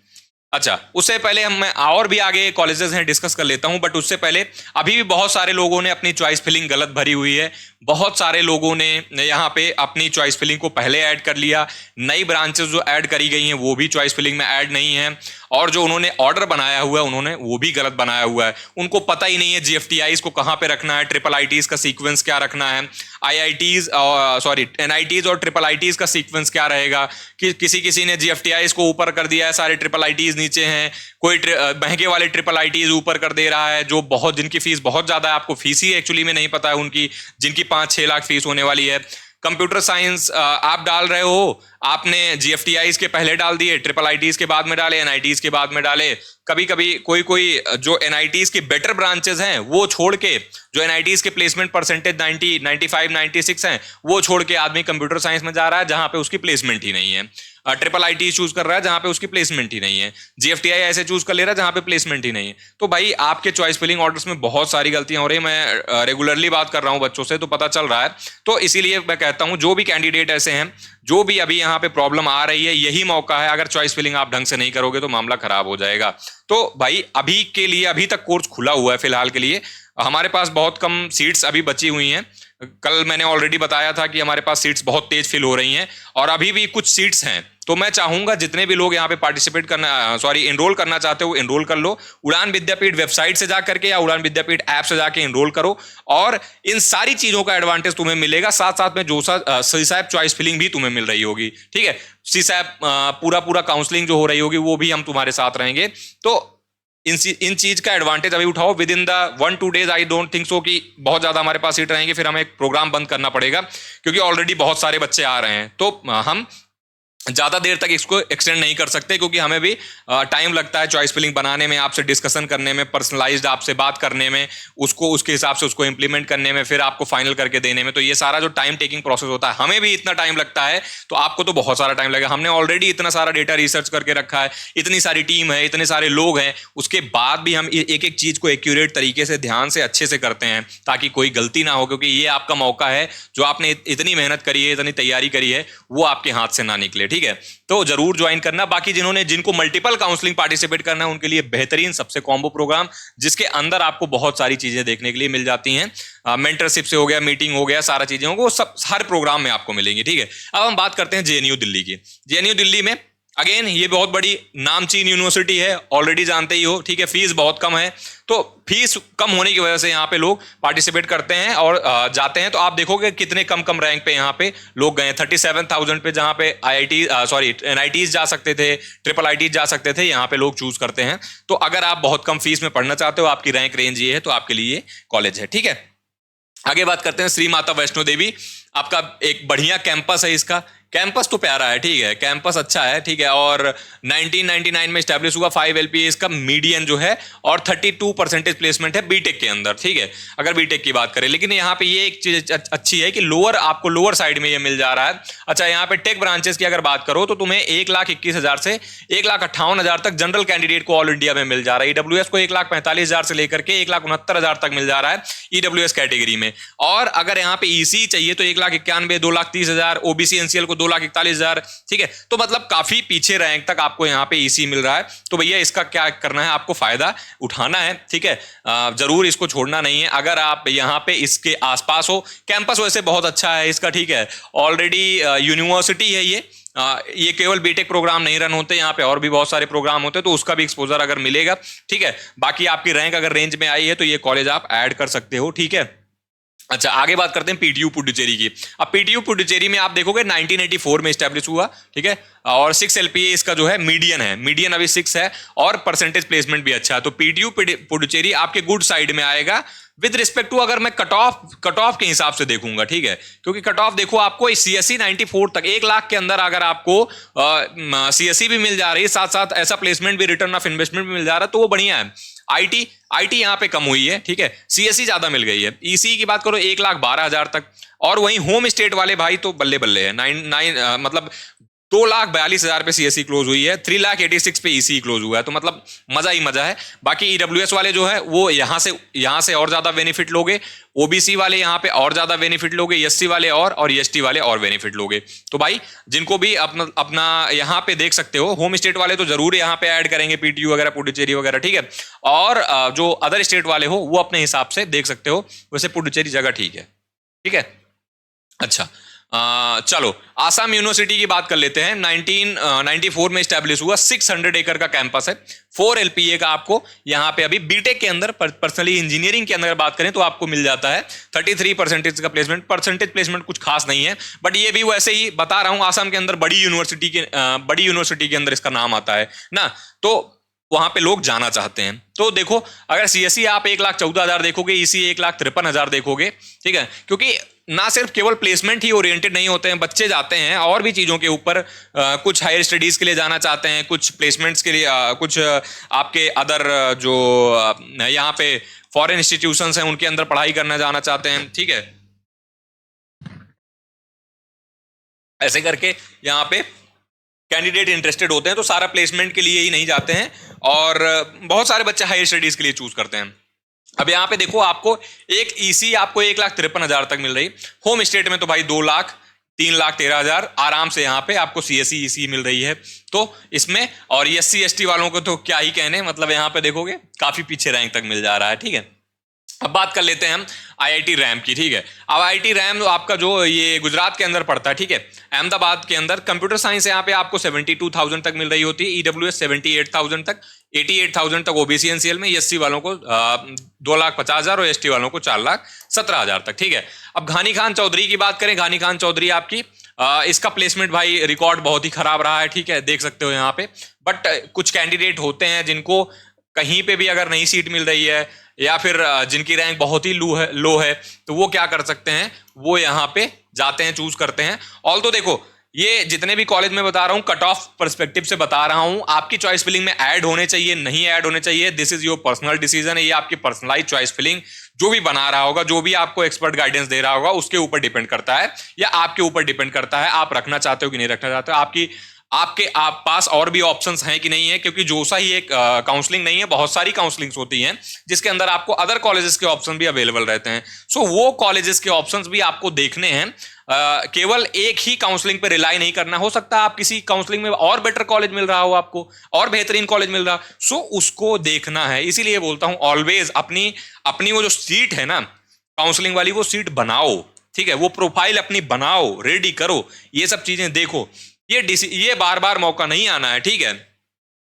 अच्छा उससे पहले मैं और भी आगे कॉलेजेस हैं डिस्कस कर लेता हूं, बट उससे पहले अभी भी बहुत सारे लोगों ने अपनी चॉइस फिलिंग गलत भरी हुई है। बहुत सारे लोगों ने यहाँ पे अपनी चॉइस फिलिंग को पहले ऐड कर लिया, नई ब्रांचेस जो ऐड करी गई हैं वो भी चॉइस फिलिंग में ऐड नहीं है, और जो उन्होंने ऑर्डर बनाया हुआ है उन्होंने वो भी गलत बनाया हुआ है। उनको पता ही नहीं है जीएफटीआईज को कहाँ पे रखना है, ट्रिपल आईटीज का सीक्वेंस क्या रखना है, आईआईटीज सॉरी एनआईटीज और ट्रिपल आईटीज का सीक्वेंस क्या रहेगा। कि किसी ने जीएफटीआईज को ऊपर कर दिया है, सारे ट्रिपल आईटीज नीचे हैं, कोई महंगे वाले ट्रिपल आईटीज ऊपर कर दे रहा है, जो बहुत जिनकी फीस बहुत ज्यादा है, आपको फीस ही एक्चुअली में नहीं पता है उनकी, जिनकी 5-6 लाख फीस होने वाली है। कंप्यूटर साइंस आप डाल रहे हो, आपने जीएफटीआईज के पहले डाल दिए, ट्रिपल आईटीज के बाद में डाले, एनआईटीज के बाद में डाले। कभी कभी कोई जो एनआईटीज के बेटर ब्रांचेस हैं वो छोड़ के, जो एनआईटीज के प्लेसमेंट परसेंटेज 90, 95, 96 हैं, वो छोड़ के आदमी कंप्यूटर साइंस में जा रहा है जहां पे उसकी प्लेसमेंट ही नहीं है। ट्रिपल आईटी चूज कर रहा है जहां पे उसकी प्लेसमेंट ही नहीं है, जीएफटीआई ऐसे चूज कर ले रहा है जहां पे प्लेसमेंट ही नहीं है। तो भाई आपके चॉइस फिलिंग ऑर्डर्स में बहुत सारी गलतियां हो रही है। मैं रेगुलरली बात कर रहा हूं बच्चों से, तो पता चल रहा है। तो इसीलिए मैं कहता हूं जो भी कैंडिडेट ऐसे हैं, जो भी अभी यहाँ पे प्रॉब्लम आ रही है, यही मौका है। अगर चॉइस फिलिंग आप ढंग से नहीं करोगे तो मामला खराब हो जाएगा। तो भाई अभी के लिए, अभी तक कोर्स खुला हुआ है फिलहाल के लिए, हमारे पास बहुत कम सीट्स अभी बची हुई हैं। कल मैंने ऑलरेडी बताया था कि हमारे पास सीट्स बहुत तेज फिल हो रही हैं, और अभी भी कुछ सीट्स हैं। तो मैं चाहूंगा जितने भी लोग यहाँ पे पार्टिसिपेट करना एनरोल करना चाहते हो एनरोल कर लो। उड़ान विद्यापीठ वेबसाइट से जा करके या उड़ान विद्यापीठ ऐप से जाके एनरोल करो, और इन सारी चीजों का एडवांटेज तुम्हें मिलेगा। साथ साथ में सीसैप चॉइस फिलिंग भी तुम्हें मिल रही होगी, ठीक है। सीसैप पूरा काउंसलिंग जो हो रही होगी वो भी हम तुम्हारे साथ रहेंगे। तो इन चीज का एडवांटेज अभी उठाओ। With in the 1-2 days I don't think so कि बहुत ज्यादा हमारे पास सीट रहेंगे, फिर हमें एक प्रोग्राम बंद करना पड़ेगा, क्योंकि ऑलरेडी बहुत सारे बच्चे आ रहे हैं। तो हम ज्यादा देर तक इसको एक्सटेंड नहीं कर सकते, क्योंकि हमें भी टाइम लगता है चॉइस फिलिंग बनाने में, आपसे डिस्कशन करने में, पर्सनलाइज्ड आपसे बात करने में, उसके हिसाब से उसको इंप्लीमेंट करने में, फिर आपको फाइनल करके देने में। तो ये सारा जो टाइम टेकिंग प्रोसेस होता है, हमें भी इतना टाइम लगता है, तो आपको तो बहुत सारा टाइम लगेगा। हमने ऑलरेडी इतना सारा डेटा रिसर्च करके रखा है, इतनी सारी टीम है, इतने सारे लोग हैं, उसके बाद भी हम एक एक चीज को एक्यूरेट तरीके से, ध्यान से, अच्छे से करते हैं, ताकि कोई गलती ना हो। क्योंकि ये आपका मौका है, जो आपने इतनी मेहनत करी है, इतनी तैयारी करी है, वो आपके हाथ से ना निकले। ठीक है, तो जरूर ज्वाइन करना। बाकी जिनको मल्टीपल काउंसलिंग पार्टिसिपेट करना है उनके लिए बेहतरीन सबसे कॉम्बो प्रोग्राम, जिसके अंदर आपको बहुत सारी चीजें देखने के लिए मिल जाती हैं। मेंटरशिप से हो गया, मीटिंग हो गया, सारा चीजें हो गया, वो सब हर प्रोग्राम में आपको मिलेंगी। ठीक है, अब हम बात करते हैं जेएनयू दिल्ली की। जेएनयू दिल्ली में अगेन ये बहुत बड़ी नामचीन यूनिवर्सिटी है, ऑलरेडी जानते ही हो। ठीक है, फीस बहुत कम है, तो फीस कम होने की वजह से यहाँ पे लोग पार्टिसिपेट करते हैं और जाते हैं। तो आप देखोगे कितने कम कम रैंक पे यहाँ पे लोग गए। 37,000 पे जहाँ पे NITs जा सकते थे, IIITs जा सकते थे, यहाँ पे लोग चूज करते हैं। तो अगर आप बहुत कम फीस में पढ़ना चाहते हो, आपकी रैंक रेंज ये है, तो आपके लिए ये कॉलेज है। ठीक है, आगे बात करते हैं श्री माता वैष्णो देवी। आपका एक बढ़िया कैंपस है, इसका कैंपस तो प्यारा है, ठीक है, कैंपस अच्छा है, ठीक है, और 1999 में स्टैब्लिश हुआ। 5 LPA इसका मीडियन जो है, और 32% प्लेसमेंट है बीटेक के अंदर। ठीक है, अगर बीटेक की बात करें, लेकिन यहाँ पे ये एक चीज अच्छी है कि आपको लोअर साइड में ये मिल जा रहा है। अच्छा, यहाँ पे टेक ब्रांचेस की अगर बात करो तो तुम्हें 1,21,000 से 1,58,000 तक जनरल कैंडिडेट को ऑल इंडिया में मिल जा रहा है। ईडब्ल्यूएस को 1,45,000 से लेकर के 1,69,000 तक मिल जा रहा है ईडब्ल्यूएस कैटेगरी में। और अगर यहाँ पे ईसी चाहिए तो 1,91,000, 2,30,000, ओबीसी एनसीएल को 2,41,000। ठीक है, तो मतलब काफी पीछे रैंक तक आपको यहाँ पे ईसी मिल रहा है। तो भैया इसका क्या करना है, आपको फायदा उठाना है। ठीक है, जरूर इसको छोड़ना नहीं है। अगर आप यहाँ पे इसके आसपास हो, कैंपस वैसे बहुत अच्छा है इसका। ठीक है, ऑलरेडी यूनिवर्सिटी है ये केवल बीटेक प्रोग्राम नहीं रन होते, यहाँ पे और भी बहुत सारे प्रोग्राम होते हैं, तो उसका भी एक्सपोजर अगर मिलेगा। ठीक है, बाकी आपकी रैंक अगर रेंज में आई है तो ये कॉलेज आप ऐड कर सकते हो। ठीक है, अच्छा, आगे बात करते हैं पीटीयू पुडुचेरी की। अब पीटीयू पुडुचेरी में आप देखोगे 1984 में स्टैब्लिश हुआ। ठीक है, और 6 LPA इसका जो है मीडियन है, मीडियन अभी 6 है, और परसेंटेज प्लेसमेंट भी अच्छा है। तो पीटीयू पुडुचेरी आपके गुड साइड में आएगा विद रिस्पेक्ट टू, अगर मैं कट ऑफ के हिसाब से देखूंगा। ठीक है, क्योंकि कट ऑफ देखो आपको CSE 94 तक, 1 लाख के अंदर अगर आपको CSE भी मिल जा रही है, साथ साथ ऐसा प्लेसमेंट भी, रिटर्न ऑफ इन्वेस्टमेंट भी मिल जा रहा है, तो वो बढ़िया है। आईटी यहाँ पे कम हुई है। ठीक है, CSE ज्यादा मिल गई है। EC की बात करो 1,12,000 तक, और वहीं होम स्टेट वाले भाई तो बल्ले बल्ले है। मतलब 2,42,000 पे CSE क्लोज हुई है, 3,86,000 पे EC क्लोज हुआ है, तो मतलब मजा ही मजा है। बाकी EWS वाले जो है वो यहाँ से और ज्यादा बेनिफिट लोगे, OBC वाले यहाँ पे और ज्यादा बेनिफिट लोगे, SC वाले और ST वाले और बेनिफिट लोगे। तो भाई जिनको भी अपना यहाँ पे देख सकते हो, होम स्टेट वाले तो जरूर यहाँ पे ऐड करेंगे, पीटीयू वगैरह, पुडुचेरी वगैरह। ठीक है, और जो अदर स्टेट वाले हो वो अपने हिसाब से देख सकते हो। वैसे पुडुचेरी जगह ठीक है। ठीक है, अच्छा, चलो आसाम यूनिवर्सिटी की बात कर लेते हैं। 1994 में स्टैब्लिश हुआ, 600 एकड़ का कैंपस है, 4 LPA का आपको यहाँ पे अभी बीटेक के अंदर, पर्सनली इंजीनियरिंग के अंदर बात करें तो आपको मिल जाता है 33% का प्लेसमेंट। परसेंटेज प्लेसमेंट कुछ खास नहीं है, बट ये भी वैसे ही बता रहा हूँ, आसाम के अंदर बड़ी यूनिवर्सिटी के अंदर इसका नाम आता है ना, तो वहां पे लोग जाना चाहते हैं। तो देखो, अगर CSE आप 1,14,000 देखोगे, EC 1,53,000 देखोगे। ठीक है, क्योंकि ना सिर्फ केवल प्लेसमेंट ही ओरिएंटेड नहीं होते हैं, बच्चे जाते हैं और भी चीज़ों के ऊपर, कुछ हायर स्टडीज़ के लिए जाना चाहते हैं, कुछ प्लेसमेंट्स के लिए, कुछ आपके अदर जो यहाँ पे फॉरेन इंस्टीट्यूशंस हैं उनके अंदर पढ़ाई करना जाना चाहते हैं। ठीक है, ऐसे करके यहाँ पे कैंडिडेट इंटरेस्टेड होते हैं, तो सारा प्लेसमेंट के लिए ही नहीं जाते हैं, और बहुत सारे बच्चे हायर स्टडीज़ के लिए चूज करते हैं। अब यहाँ पे देखो, आपको एक EC आपको 1,53,000 तक मिल रही, होम स्टेट में तो भाई 2,03,13,000 आराम से यहाँ पे आपको CSE EC मिल रही है। तो इसमें, और SC ST वालों को तो क्या ही कहने, मतलब यहाँ पे देखोगे काफी पीछे रैंक तक मिल जा रहा है। ठीक है, अब बात कर लेते हैं हम IIT रैम की। ठीक है, अब IIT रैम आपका जो ये गुजरात के अंदर पड़ता है। ठीक है, अहमदाबाद के अंदर कंप्यूटर साइंस यहाँ पे आपको 72,000 तक मिल रही होती है, EWS 78,000 तक, 88,000 तक OBC NCL में, SC वालों को 2,50,000 और ST वालों को 4,17,000 तक। ठीक है, अब घानी खान चौधरी की बात करें, घानी खान चौधरी आपकी इसका प्लेसमेंट भाई रिकॉर्ड बहुत ही खराब रहा है। ठीक है, देख सकते हो यहाँ पे, बट कुछ कैंडिडेट होते हैं जिनको कहीं पे भी अगर नई सीट मिल रही है, या फिर जिनकी रैंक बहुत ही लो है, तो वो क्या कर सकते हैं, वो यहाँ पे जाते हैं, चूज करते हैं। ऑल तो देखो, ये जितने भी कॉलेज में बता रहा हूँ, कट ऑफ पर्सपेक्टिव से बता रहा हूँ, आपकी चॉइस फिलिंग में ऐड होने चाहिए, नहीं ऐड होने चाहिए, this is your personal decision है। ये आपकी पर्सनलाइज चॉइस फिलिंग, जो भी बना रहा होगा, जो भी आपको एक्सपर्ट गाइडेंस दे रहा होगा, उसके ऊपर डिपेंड करता है, या आपके ऊपर डिपेंड करता है, आप रखना चाहते हो कि नहीं रखना चाहते हो, आप पास और भी ऑप्शंस हैं कि नहीं है। क्योंकि जोसा ही एक काउंसलिंग नहीं है, बहुत सारी काउंसलिंग्स होती हैं जिसके अंदर आपको अदर कॉलेजेस के ऑप्शन भी अवेलेबल रहते हैं। सो वो कॉलेजेस के ऑप्शंस भी आपको देखने हैं। केवल एक ही काउंसलिंग पे रिलाई नहीं करना। हो सकता है आप किसी काउंसलिंग में और बेटर कॉलेज मिल रहा हो आपको, और बेहतरीन कॉलेज मिल रहा, सो उसको देखना है। इसीलिए बोलता हूं ऑलवेज अपनी अपनी वो जो सीट है ना काउंसलिंग वाली, वो सीट बनाओ, ठीक है, वो प्रोफाइल अपनी बनाओ, रेडी करो, ये सब चीजें देखो। ये बार बार मौका नहीं आना है, ठीक है।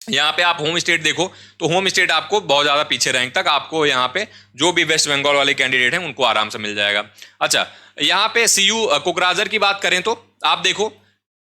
यहाँ पे आप होम स्टेट देखो तो होम स्टेट आपको बहुत ज्यादा पीछे रैंक तक आपको यहाँ पे जो भी वेस्ट बंगाल वाले कैंडिडेट हैं उनको आराम से मिल जाएगा। अच्छा, यहाँ पे सीयू कोकराझार की बात करें तो आप देखो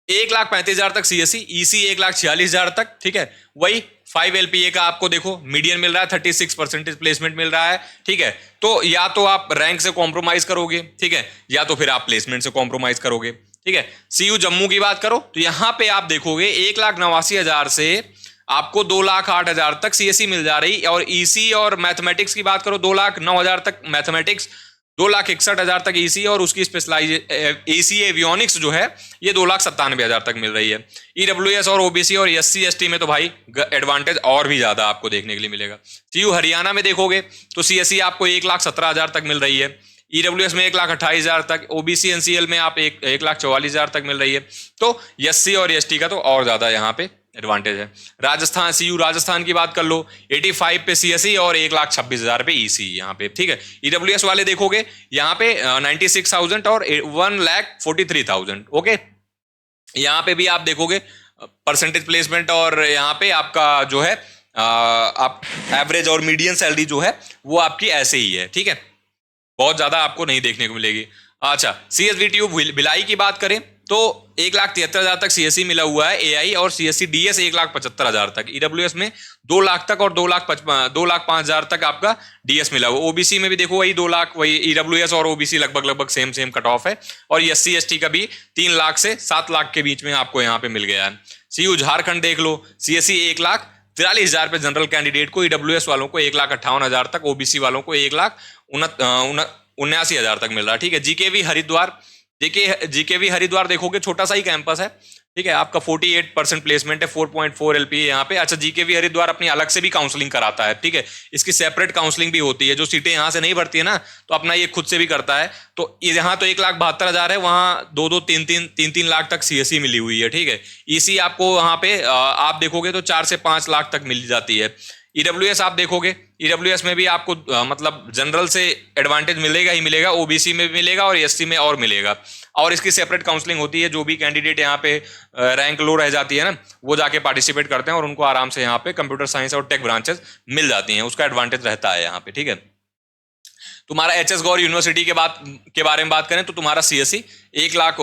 1,35,000 तक सीएससी, ईसी 1,46,000 तक, ठीक है। वही 5 LPA का आपको देखो मीडियन मिल रहा है, 36% प्लेसमेंट मिल रहा है, ठीक है। तो या तो आप रैंक से कॉम्प्रोमाइज करोगे, ठीक है, या तो फिर आप प्लेसमेंट से कॉम्प्रोमाइज करोगे, ठीक है। सीयू जम्मू की बात करो तो यहाँ पे आप देखोगे 1,89,000 से आपको 2,08,000 तक सीएससी मिल जा रही, और ईसी और मैथमेटिक्स की बात करो 2,09,000 तक मैथमेटिक्स, 2,61,000 तक ईसी, और उसकी स्पेशलाइज एसी एवियोनिक्स जो है ये 2,97,000 तक मिल रही है। ईडब्ल्यूएस और ओबीसी और एससी एसटी में तो भाई एडवांटेज और भी ज्यादा आपको देखने के लिए मिलेगा। सीयू हरियाणा में देखोगे तो सीएससी आपको 1,17,000 तक मिल रही है, ईडब्ल्यूएस में 1,28,000 तक, ओबीसी एनसीएल में आप 1,44,000 तक मिल रही है। तो एससी और एसटी का तो और ज्यादा यहाँ पे एडवांटेज है। राजस्थान, सीयू राजस्थान की बात कर लो 85 पे सीएससी और 1,26,000 पे ईसी यहाँ पे, ठीक है। ईडब्ल्यूएस वाले देखोगे यहाँ पे 96,000 और 1,43,000, ओके। यहाँ पे भी आप देखोगे परसेंटेज प्लेसमेंट, और यहाँ पे आपका जो है आप एवरेज और मीडियन सैलरी जो है वो आपकी ऐसे ही है, ठीक है, बहुत ज्यादा आपको नहीं देखने को मिलेगी। अच्छा, सीएसवीटीयू भिलाई की बात करें तो 1,73,000 तक सीएससी मिला हुआ है एआई, और सीएससी डीएस 1,75,000 तक, ईडब्ल्यूएस में 2 लाख तक और 2,05,000 तक आपका डीएस मिला हुआ। ओबीसी में भी देखो वही 2 लाख, वही ईडब्ल्यूएस और ओबीसी लगभग सेम कट ऑफ है, और एससी एसटी का भी 3 लाख से 7 लाख के बीच में आपको यहाँ पे मिल गया है। सीयू झारखंड देख लो, सीएससी 1,43,000 पे जनरल कैंडिडेट को, ईडब्ल्यूएस वालों को 1,58,000 तक, ओबीसी वालों को 1,79,000 तक मिल रहा है, ठीक है। जीकेवी हरिद्वार, जीकेवी हरिद्वार देखोगे छोटा सा ही कैंपस है, ठीक है, आपका 48% प्लेसमेंट है, 4.4 LPA यहाँ पे। अच्छा, जीकेवी हरिद्वार अपनी अलग से भी काउंसलिंग कराता है, ठीक है, इसकी सेपरेट काउंसलिंग भी होती है, जो सीटें यहाँ से नहीं भरती है ना तो अपना ये खुद से भी करता है। तो यहाँ तो 1,72,000 है, वहाँ 2-2, 3-3 लाख तक सीएससी मिली हुई है, ठीक है। ईसी आपको वहाँ पे आप देखोगे तो 4 से 5 लाख तक मिल जाती है। ईडब्ल्यूएस आप देखोगे, ईडब्ल्यूएस में भी आपको मतलब जनरल से एडवांटेज मिलेगा ही मिलेगा, ओबीसी में भी मिलेगा और एससी में और मिलेगा, और इसकी सेपरेट काउंसलिंग होती है। जो भी कैंडिडेट यहाँ पे रैंक लो रह जाती है ना, वो जाके पार्टिसिपेट करते हैं और उनको आराम से यहाँ पे कंप्यूटर साइंस और टेक ब्रांचेस मिल जाती हैं, उसका एडवांटेज रहता है यहाँ पे, ठीक है। तुम्हारा एचएस गौर यूनिवर्सिटी के बारे में बात करें तो तुम्हारा सीएससी 1 लाख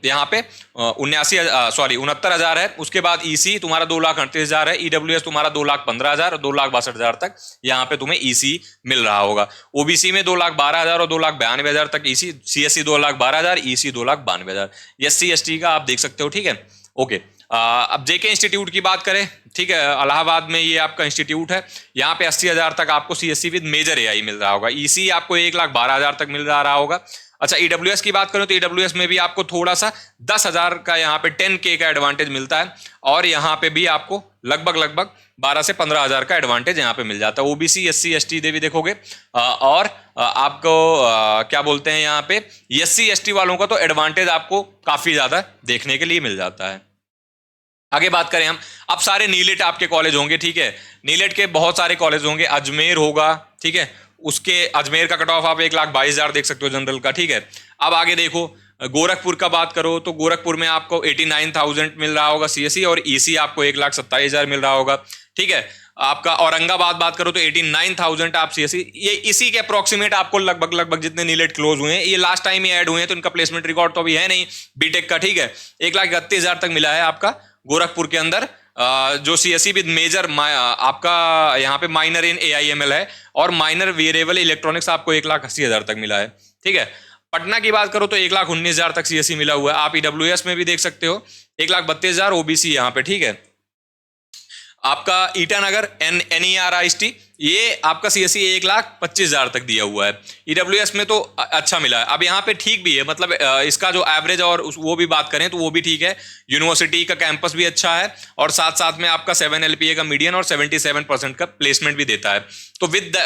यहाँ पे 69,000 है। उसके बाद ईसी तुम्हारा 2,38,000 है, ईडब्ल्यूएस तुम्हारा 2,15,000 और 2,62,000 तक यहाँ पे तुम्हें ईसी मिल रहा होगा। ओबीसी में 2,12,000 और 2,92,000 तक EC, CSC 2,12,000, EC 2,92,000। SC ST का आप देख सकते हो, ठीक है, ओके। अब जेके इंस्टीट्यूट की बात करें, ठीक है, इलाहाबाद में ये आपका इंस्टीट्यूट है, यहाँ पे 80,000 तक आपको सीएससी विद मेजर एआई मिल रहा होगा, ईसी आपको 1,12,000 तक मिल रहा होगा। अच्छा, ईडब्ल्यूएस की बात करें तो ईडब्ल्यूएस में भी आपको थोड़ा सा 10,000 का यहाँ पे 10K का एडवांटेज मिलता है, और यहाँ पे भी आपको लगभग 12 से 15,000 का एडवांटेज यहाँ पे मिल जाता है। ओबीसी एससी एसटी भी देखोगे, और आपको क्या बोलते हैं यहाँ पे एससी एसटी वालों का तो एडवांटेज आपको काफी ज्यादा देखने के लिए मिल जाता है। आगे बात करें हम, अब सारे नीलेट आपके कॉलेज होंगे, ठीक है, नीलेट के बहुत सारे कॉलेज होंगे, अजमेर होगा, ठीक है, उसके अजमेर का कट ऑफ आप 1,22,000 देख सकते हो जनरल का, ठीक है। अब आगे देखो गोरखपुर का बात करो तो गोरखपुर में आपको 89,000 मिल रहा होगा सीएससी, और ईसी आपको 1,27,000 मिल रहा होगा, ठीक है। आपका औरंगाबाद बात करो तो 89,000 आप सीएससी, ये इसी के अप्रोक्सीमेट आपको लगभग जितने नीलेट क्लोज हुए हैं, ये लास्ट टाइम ही ऐड हुए हैं तो इनका प्लेसमेंट रिकॉर्ड तो अभी है नहीं बीटेक का, ठीक है। 1,31,000 तक मिला है आपका गोरखपुर के अंदर, जो सीएससी विद मेजर आपका यहाँ पे माइनर इन AIML है, और माइनर वेरिएबल इलेक्ट्रॉनिक्स आपको 1,80,000 तक मिला है, ठीक है। पटना की बात करो तो 1,19,000 तक सीएससी मिला हुआ है। आप ईडब्ल्यूएस में भी देख सकते हो 1,32,000 ओबीसी यहाँ पे, ठीक है। आपका ईटानगर NERIST ये आपका सीएससी 1,25,000 तक दिया हुआ है। ईडब्ल्यूएस में तो अच्छा मिला है। अब यहाँ पे ठीक भी है, मतलब इसका जो एवरेज और वो भी बात करें तो वो भी ठीक है, यूनिवर्सिटी का कैंपस भी अच्छा है, और साथ साथ में आपका 7 LPA का मीडियन और 77% का प्लेसमेंट भी देता है। तो with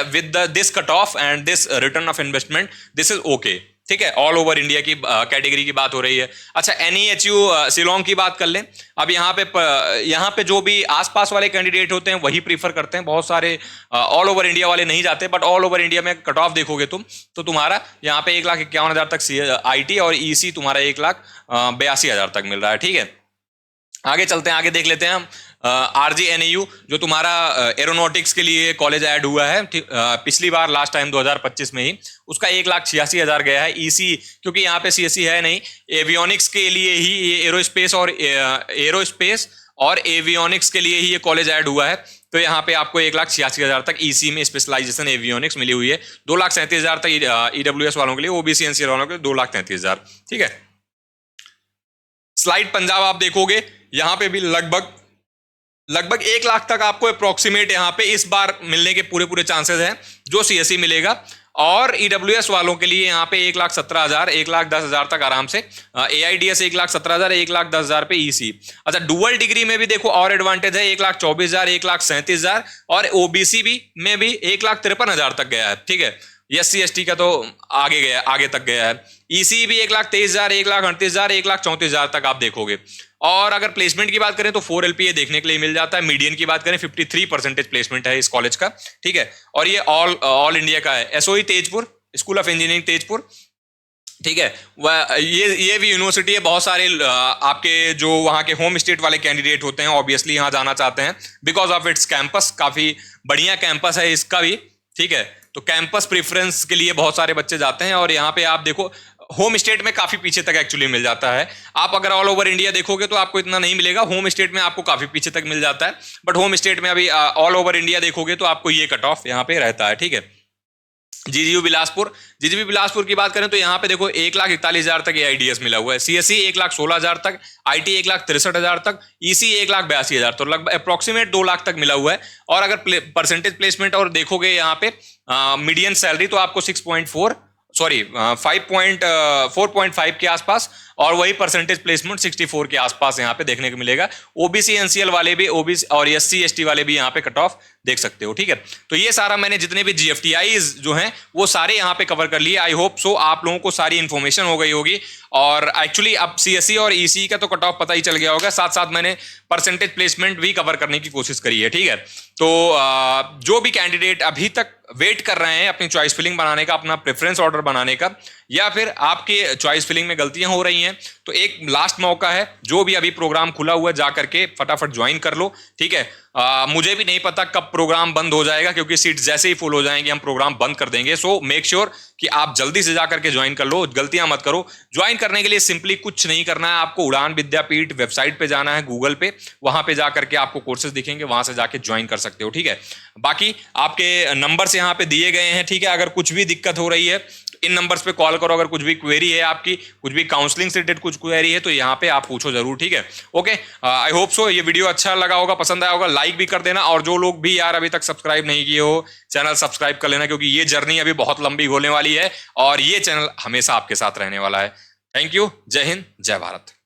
this cut off and this return of investment, this is okay, ठीक है, ऑल ओवर इंडिया की कैटेगरी की बात हो रही है। अच्छा, NEHU शिलोंग की बात कर लें। अब यहाँ पे जो भी आसपास वाले कैंडिडेट होते हैं वही प्रीफर करते हैं, बहुत सारे ऑल ओवर इंडिया वाले नहीं जाते। बट ऑल ओवर इंडिया में कट ऑफ देखोगे तुम तो तुम्हारा यहाँ पे 1,51,000 तक IT और EC तुम्हारा 1,82,000 तक मिल रहा है। ठीक है, आगे चलते हैं, आगे देख लेते हैं हम RGNAU जो तुम्हारा एरोनॉटिक्स के लिए कॉलेज ऐड हुआ है पिछली बार लास्ट टाइम 2025 में ही, उसका 1,86,000 गया है। EC क्योंकि यहाँ पे CSE है नहीं, एवियोनिक्स के लिए ही ये एरोस्पेस और एवियोनिक्स के लिए ही ये कॉलेज ऐड हुआ है। तो यहाँ पे आपको 1,86,000 तक EC में स्पेशलाइजेशन एवियोनिक्स मिली हुई है। 2,37,000 तक EWS वालों के लिए, OBC NCL वालों के लिए 2,33,000। ठीक है, स्लाइड पंजाब आप देखोगे यहाँ पे भी लगभग 1 लाख तक आपको अप्रोक्सीमेट यहाँ पे इस बार मिलने के पूरे चांसेस हैं जो CSE मिलेगा। और EWS वालों के लिए यहाँ पे 1,17,000 1,10,000 तक आराम से, AIDS 1,17,000 1,10,000 पे EC। अच्छा, डुअल डिग्री में भी देखो और एडवांटेज है, 1,24,000 1,37,000 और OBC में भी 1,53,000 तक गया है। ठीक है, SC ST का तो आगे तक गया है। EC भी 1,23,000 1,38,000 1,34,000 तक आप देखोगे। और अगर प्लेसमेंट की बात करें तो 4 LPA देखने के लिए मिल जाता है। मीडियन की बात करें 53% प्लेसमेंट है इस कॉलेज का। ठीक है, और ये ऑल इंडिया का है। SOE Tezpur, school of engineering Tezpur. ठीक है, वह ये भी यूनिवर्सिटी है। बहुत सारे आपके जो वहाँ के होम स्टेट वाले कैंडिडेट होते हैं ऑब्वियसली यहाँ जाना चाहते हैं बिकॉज ऑफ इट्स कैंपस, काफी बढ़िया कैंपस है इसका भी। ठीक है, तो कैंपस प्रेफरेंस के लिए बहुत सारे बच्चे जाते हैं। और यहाँ पे आप देखो होम स्टेट में काफी पीछे तक एक्चुअली मिल जाता है। आप अगर ऑल ओवर इंडिया देखोगे तो आपको इतना नहीं मिलेगा, होम स्टेट में आपको काफी पीछे तक मिल जाता है। बट होम स्टेट में अभी ऑल ओवर इंडिया देखोगे तो आपको ये कट ऑफ यहाँ पे रहता है। ठीक है, GGU बिलासपुर की बात करें तो यहाँ पे देखो 1,41,000 तक AIDS मिला हुआ है। CSE 1,16,000 तक, IT 1,63,000 तक, EC 1,82,000, तो लगभग अप्रोक्सीमेट 2 लाख तक मिला हुआ है। और अगर परसेंटेज प्लेसमेंट और देखोगे यहाँ पे मीडियन सैलरी तो आपको 4.5 के आसपास, और वही परसेंटेज प्लेसमेंट 64 के आसपास यहाँ पे देखने को मिलेगा। OBC NCL वाले भी, OBC और SC ST वाले भी यहाँ पे कट ऑफ देख सकते हो। ठीक है, तो ये सारा मैंने जितने भी GFTIs जो हैं वो सारे यहाँ पे कवर कर लिए। आई होप सो आप लोगों को सारी इन्फॉर्मेशन हो गई होगी। और एक्चुअली अब CSE और EC का तो कट ऑफ पता ही चल गया होगा, साथ साथ मैंने परसेंटेज प्लेसमेंट भी कवर करने की कोशिश करी है। ठीक है, तो जो भी कैंडिडेट अभी तक वेट कर रहे हैं अपनी चॉइस फिलिंग बनाने का, अपना प्रेफरेंस ऑर्डर बनाने का, या फिर आपके चॉइस फिलिंग में गलतियां हो रही हैं, तो एक लास्ट मौका है। जो भी अभी प्रोग्राम खुला हुआ है जा करके फटाफट ज्वाइन कर लो। ठीक है, मुझे भी नहीं पता कब प्रोग्राम बंद हो जाएगा, क्योंकि सीट जैसे ही फुल हो जाएंगे हम प्रोग्राम बंद कर देंगे। सो मेक श्योर कि आप जल्दी से जाकर के ज्वाइन कर लो, गलतियां मत करो। ज्वाइन करने के लिए सिंपली कुछ नहीं करना है, आपको उड़ान विद्यापीठ वेबसाइट पे जाना है, गूगल पे, वहां पे जाकर के आपको कोर्सेज दिखेंगे, वहां से जाके ज्वाइन कर सकते हो। ठीक है, बाकी आपके नंबर्स यहाँ पे दिए गए हैं। ठीक है, अगर कुछ भी दिक्कत हो रही है इन नंबर्स पे कॉल करो। अगर कुछ भी क्वेरी है आपकी, कुछ भी काउंसलिंग से रिलेटेड कुछ क्वेरी है तो यहाँ पे आप पूछो जरूर। ठीक है, ओके, आई होप सो ये वीडियो अच्छा लगा होगा, पसंद आया होगा, लाइक भी कर देना। और जो लोग भी यार अभी तक सब्सक्राइब नहीं किए हो, चैनल सब्सक्राइब कर लेना, क्योंकि ये जर्नी अभी बहुत लंबी होने वाली है और ये चैनल हमेशा आपके साथ रहने वाला है। थैंक यू, जय हिंद, जय भारत।